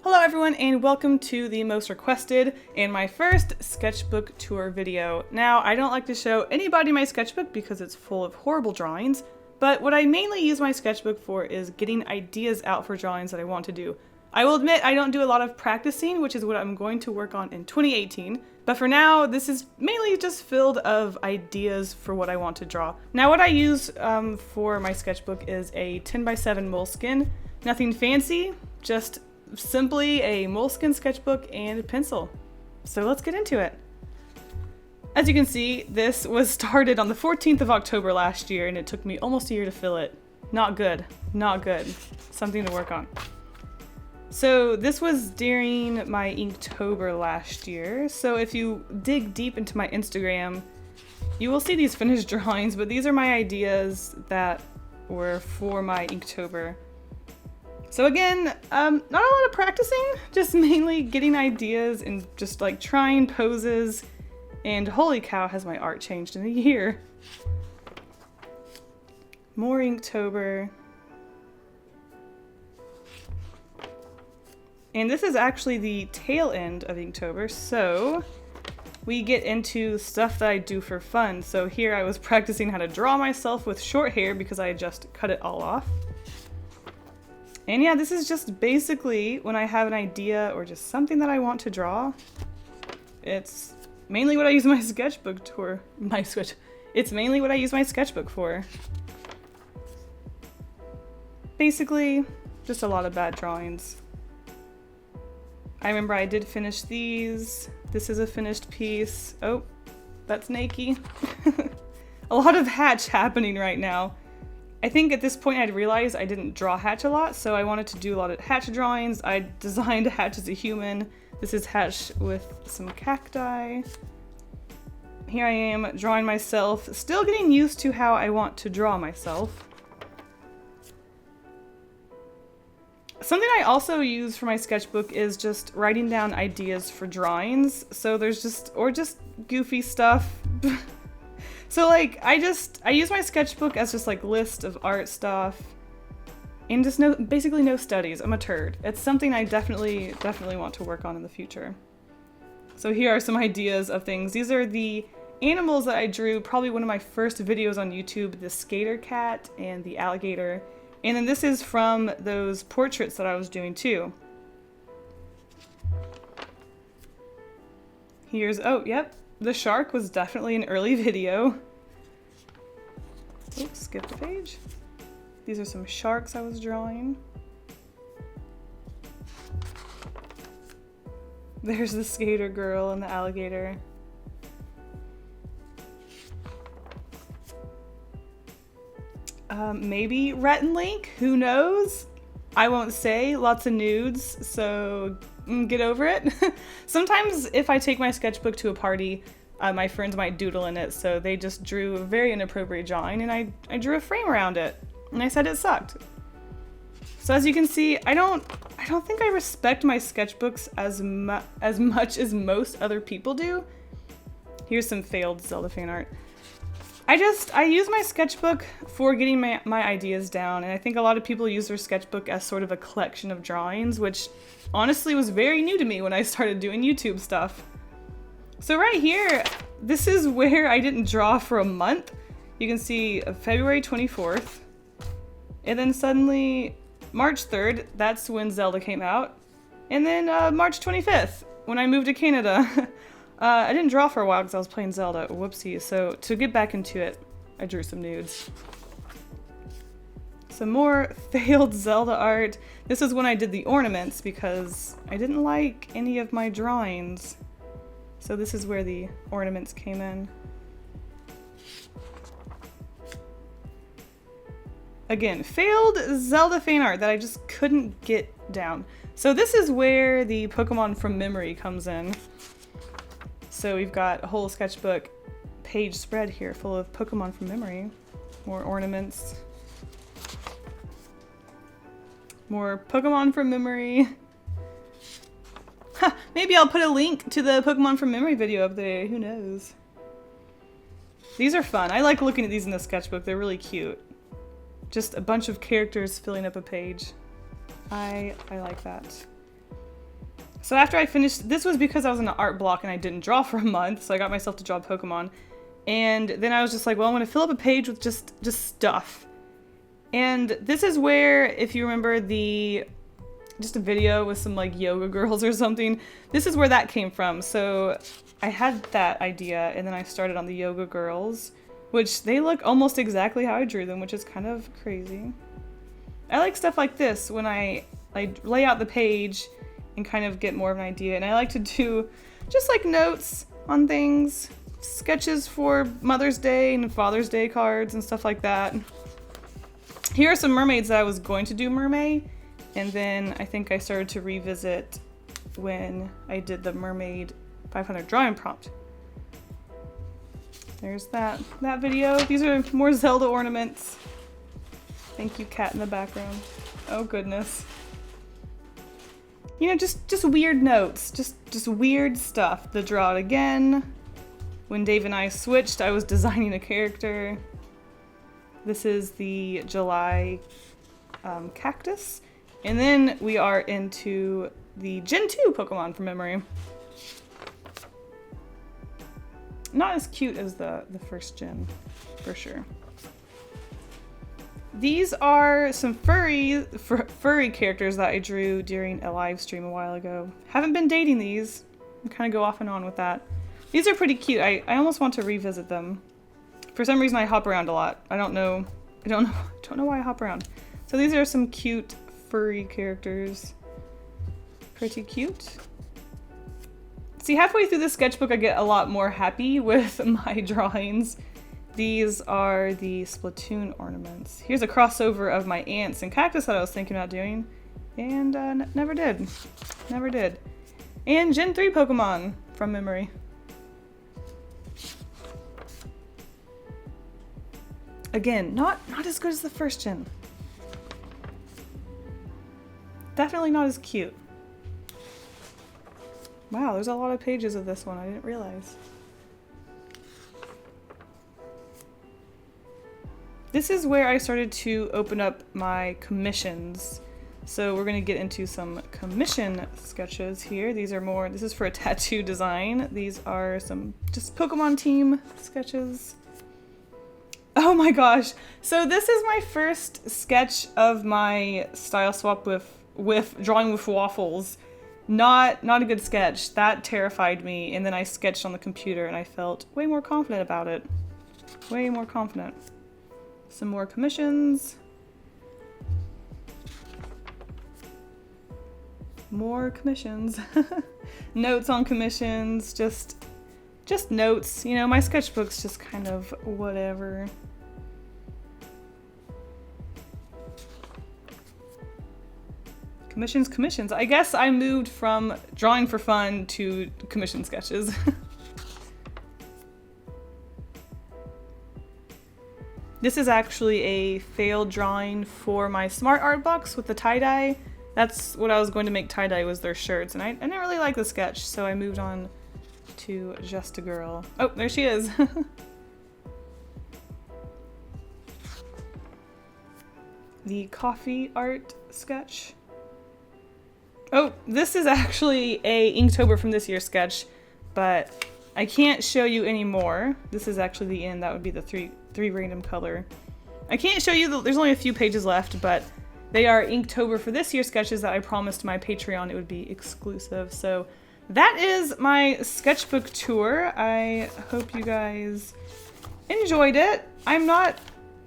Hello everyone and welcome to the most requested and my first sketchbook tour video. Now, I don't like to show anybody my sketchbook because it's full of horrible drawings, but what I mainly use my sketchbook for is getting ideas out for drawings that I want to do. I will admit I don't do a lot of practicing, which is what I'm going to work on in 2018, but for now this is mainly just filled of ideas for what I want to draw. Now what I use for my sketchbook is a 10x7 moleskin. Nothing fancy, just simply a moleskin sketchbook and a pencil. So let's get into it. As you can see, this was started on the 14th of October last year and it took me almost a year to fill it. Not good, not good. Something to work on. So this was during my Inktober last year. So if you dig deep into my Instagram, you will see these finished drawings, but these are my ideas that were for my Inktober. So again, not a lot of practicing, just mainly getting ideas and just like trying poses. And holy cow, has my art changed in a year. More Inktober. And this is actually the tail end of Inktober, so we get into stuff that I do for fun. So here I was practicing how to draw myself with short hair because I had just cut it all off. And yeah, this is just basically when I have an idea or just something that I want to draw. It's mainly what I use my sketchbook tour. It's mainly what I use my sketchbook for. Basically, just a lot of bad drawings. I remember I did finish these. This is a finished piece. Oh, that's Nakey. A lot of Hatch happening right now. I think at this point I'd realized I didn't draw Hatch a lot, so I wanted to do a lot of Hatch drawings. I designed Hatch as a human. This is Hatch with some cacti. Here I am drawing myself, still getting used to how I want to draw myself. Something I also use for my sketchbook is just writing down ideas for drawings. So there's just goofy stuff. So like, I use my sketchbook as just like list of art stuff and just basically no studies. I'm a turd. It's something I definitely want to work on in the future. So here are some ideas of things. These are the animals that I drew, probably one of my first videos on YouTube, the skater cat and the alligator. And then this is from those portraits that I was doing too. Here's, oh, yep. The shark was definitely an early video. Oops, skipped a page. These are some sharks I was drawing. There's the skater girl and the alligator. Maybe Rhett and Link, who knows? I won't say, lots of nudes, so get over it. Sometimes if I take my sketchbook to a party, my friends might doodle in it, so they just drew a very inappropriate drawing and I drew a frame around it and I said it sucked. So as you can see, I don't think I respect my sketchbooks as much as most other people do. Here's some failed Zelda fan art. I use my sketchbook for getting my ideas down, and I think a lot of people use their sketchbook as sort of a collection of drawings, which honestly was very new to me when I started doing YouTube stuff. So right here, this is where I didn't draw for a month. You can see February 24th, and then suddenly March 3rd, that's when Zelda came out, and then March 25th, when I moved to Canada. I didn't draw for a while because I was playing Zelda. Whoopsie. So to get back into it, I drew some nudes. Some more failed Zelda art. This is when I did the ornaments because I didn't like any of my drawings. So this is where the ornaments came in. Again, failed Zelda fan art that I just couldn't get down. So this is where the Pokemon from memory comes in. So we've got a whole sketchbook page spread here full of Pokemon from memory. More ornaments. More Pokemon from memory. Maybe I'll put a link to the Pokemon from memory video up there, who knows. These are fun. I like looking at these in the sketchbook, they're really cute. Just a bunch of characters filling up a page. I like that. So after I finished, this was because I was in an art block and I didn't draw for a month, so I got myself to draw Pokemon. And then I was just like, well, I'm gonna fill up a page with just stuff. And this is where, if you remember just a video with some like yoga girls or something, this is where that came from. So I had that idea and then I started on the yoga girls, which they look almost exactly how I drew them, which is kind of crazy. I like stuff like this when I lay out the page and kind of get more of an idea. And I like to do just like notes on things, sketches for Mother's Day and Father's Day cards and stuff like that. Here are some mermaids that I was going to do Mermaid, and then I think I started to revisit when I did the Mermaid 500 drawing prompt. There's that video. These are more Zelda ornaments. Thank you, cat in the background. Oh goodness. You know, just weird notes, just weird stuff. The draw it again. When Dave and I switched, I was designing a character. This is the July cactus. And then we are into the Gen 2 Pokemon from memory. Not as cute as the first gen, for sure. These are some furry characters that I drew during a live stream a while ago. Haven't been dating these. I kind of go off and on with that. These are pretty cute. I almost want to revisit them. For some reason I hop around a lot. I don't know why I hop around. So these are some cute furry characters. Pretty cute. See, halfway through the sketchbook I get a lot more happy with my drawings. These are the Splatoon ornaments. Here's a crossover of my ants and cactus that I was thinking about doing, and never did. Never did. And Gen 3 Pokemon from memory. Again, not as good as the first gen. Definitely not as cute. Wow, there's a lot of pages of this one, I didn't realize. This is where I started to open up my commissions. So we're gonna get into some commission sketches here. This is for a tattoo design. These are some just Pokemon team sketches. Oh my gosh. So this is my first sketch of my style swap with drawing with waffles. Not a good sketch. That terrified me. And then I sketched on the computer and I felt way more confident about it. Way more confident. Some more commissions. More commissions. Notes on commissions, just notes. You know, my sketchbook's just kind of whatever. Commissions. I guess I moved from drawing for fun to commission sketches. This is actually a failed drawing for my Smart Art box with the tie-dye. That's what I was going to make tie-dye, was their shirts, and I didn't really like the sketch, so I moved on to Just a Girl. Oh, there she is. The coffee art sketch. Oh, this is actually a Inktober from this year's sketch, but I can't show you anymore. This is actually the end. That would be the three random color. I can't show you, there's only a few pages left, but they are Inktober for this year's sketches that I promised my Patreon it would be exclusive. So that is my sketchbook tour. I hope you guys enjoyed it. I've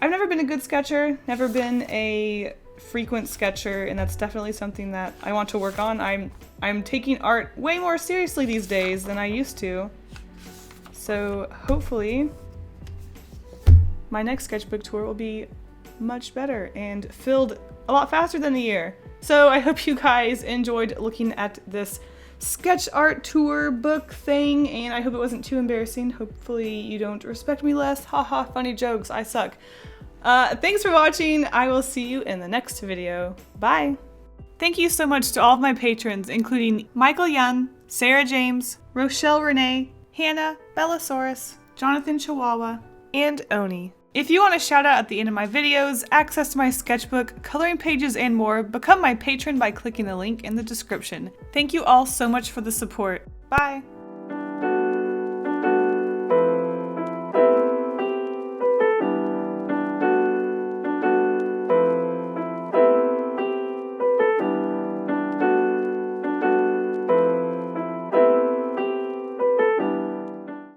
never been a good sketcher, never been a frequent sketcher, and that's definitely something that I want to work on. I'm taking art way more seriously these days than I used to. So hopefully my next sketchbook tour will be much better and filled a lot faster than a year. So I hope you guys enjoyed looking at this sketch art tour book thing, and I hope it wasn't too embarrassing. Hopefully you don't respect me less. Haha, funny jokes, I suck. Thanks for watching. I will see you in the next video. Bye. Thank you so much to all of my patrons, including Michael Young, Sarah James, Rochelle Renee, Hannah, Bellasaurus, Jonathan Chihuahua, and Oni. If you want a shout out at the end of my videos, access to my sketchbook, coloring pages, and more, become my patron by clicking the link in the description. Thank you all so much for the support. Bye!